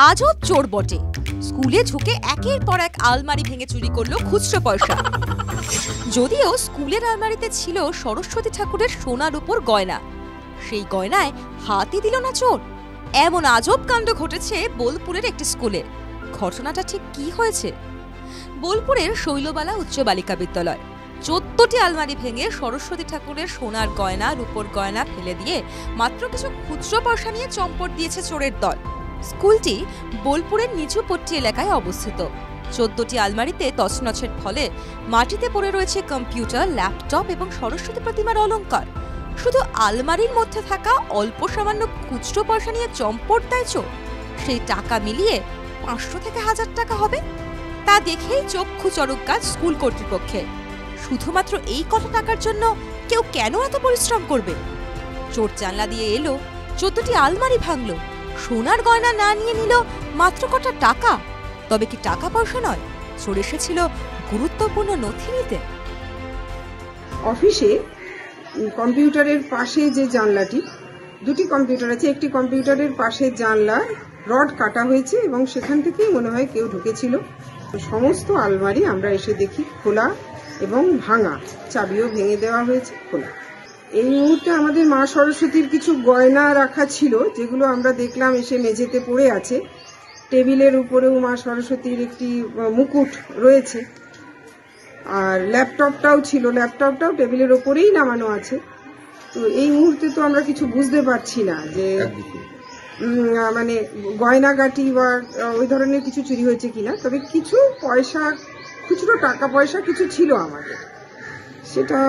আজব চোর বটে, স্কুলে ঢুকে একের পর এক আলমারি ভেঙে চুরি করলো খুচরো পয়সা। যদিও স্কুলের আলমারিতে ছিল সরস্বতী ঠাকুরের সোনার উপর গয়না, সেই গয়নায় হাতই দিল না চোর। এমন আজব কাণ্ড ঘটেছে বোলপুরের একটি স্কুলে। ঘটনাটা ঠিক কি হয়েছে? বোলপুরের শৈলবালা উচ্চ বালিকা বিদ্যালয় 14টি আলমারি ভেঙে সরস্বতী ঠাকুরের সোনার গয়না, রূপোর গয়না ফেলে দিয়ে মাত্র কিছু খুচরো পয়সা নিয়ে চম্পট দিয়েছে চোরের দল। স্কুলটি বোলপুরের নিচুপট্টি এলাকায় অবস্থিত। 14টি আলমারিতে তছনছের ফলে মাটিতে পড়ে রয়েছে কম্পিউটার, ল্যাপটপ এবং সরস্বতী প্রতিমার অলংকার। শুধু আলমারির মধ্যে থাকা অল্প সামান্য খুচরো পয়সা নিয়ে চম্পট দেয় চোর। সেই টাকা মিলিয়ে 500 থেকে 1000 টাকা হবে। তা দেখেই চক্ষু চড়ক গাছ স্কুল কর্তৃপক্ষের। শুধুমাত্র এই কত টাকার জন্য কেউ কেন এত পরিশ্রম করবে? চোর জানলা দিয়ে এলো, 14টি আলমারি ভাঙলো, সোনার গয়না না নিয়ে নিল মাত্র কটা টাকা। তবে কি টাকা পয়সা নয়, চোর এসেছিল গুরুত্বপূর্ণ নথি নিতে। অফিসে কম্পিউটারের পাশে যে জানলাটি, দুটি কম্পিউটার আছে, একটি কম্পিউটারের পাশে জানলা রড কাটা হয়েছে এবং সেখান থেকেই মনে হয় কেউ ঢুকেছিল। সমস্ত আলমারি আমরা এসে দেখি খোলা এবং ভাঙা, চাবিও ভেঙে দেওয়া হয়েছে, খোলা। এই মুহূর্তে আমাদের মা সরস্বতীর কিছু গয়না রাখা ছিল, যেগুলো আমরা দেখলাম এসে মেঝেতে পড়ে আছে। টেবিলের উপরেও মা সরস্বতীর একটি মুকুট রয়েছে, আর ল্যাপটপটাও ছিল, ল্যাপটপটাও টেবিলের ওপরেই নামানো আছে। তো এই মুহূর্তে তো আমরা কিছু বুঝতে পারছি না যে মানে গয়নাগাটি বা ওই ধরনের কিছু চুরি হয়েছে কিনা। তবে কিছু পয়সা, খুচরো টাকা পয়সা কিছু ছিল আমাদের, সেটা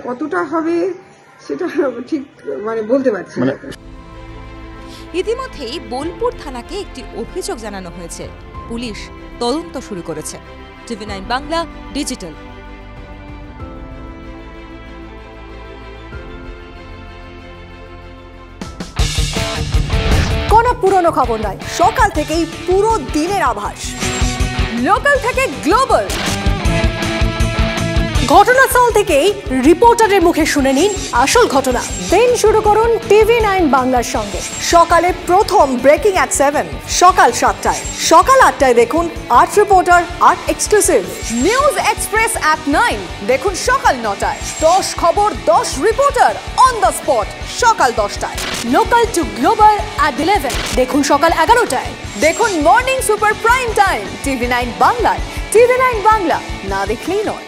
কতটা হবে সেটা ঠিক বলতে পারছি না। ইতিমধ্যেই বোলপুর থানাকে একটি অভিযোগ জানানো হয়েছে। পুলিশ তদন্ত শুরু করেছে। টিভি9 বাংলা ডিজিটাল। কোনো পুরনো খবর নয়, সকাল থেকেই পুরো দিনের আভাস। লোকাল থেকে গ্লোবাল, ঘটনাস্থল থেকেই রিপোর্টারের মুখে শুনে নিন আসল ঘটনা। দিন শুরু করুন টিভি9 বাংলার সঙ্গে। সকালে প্রথম ব্রেকিং অ্যাট 7, সকাল 7টায়, সকাল 8টায় দেখুন art reporter, art exclusive. News express at 9 দেখুন সকাল 9টায়। 10 খবর, 10 রিপোর্টার অন দ্য স্পট সকাল 10টায়। লোকাল টু গ্লোবাল অ্যাট 11 দেখুন সকাল 11টায়। দেখুন মর্নিং সুপার প্রাইম টাইম টিভি9 বাংলায়। টিভি9 বাংলা না দেখলেই নয়।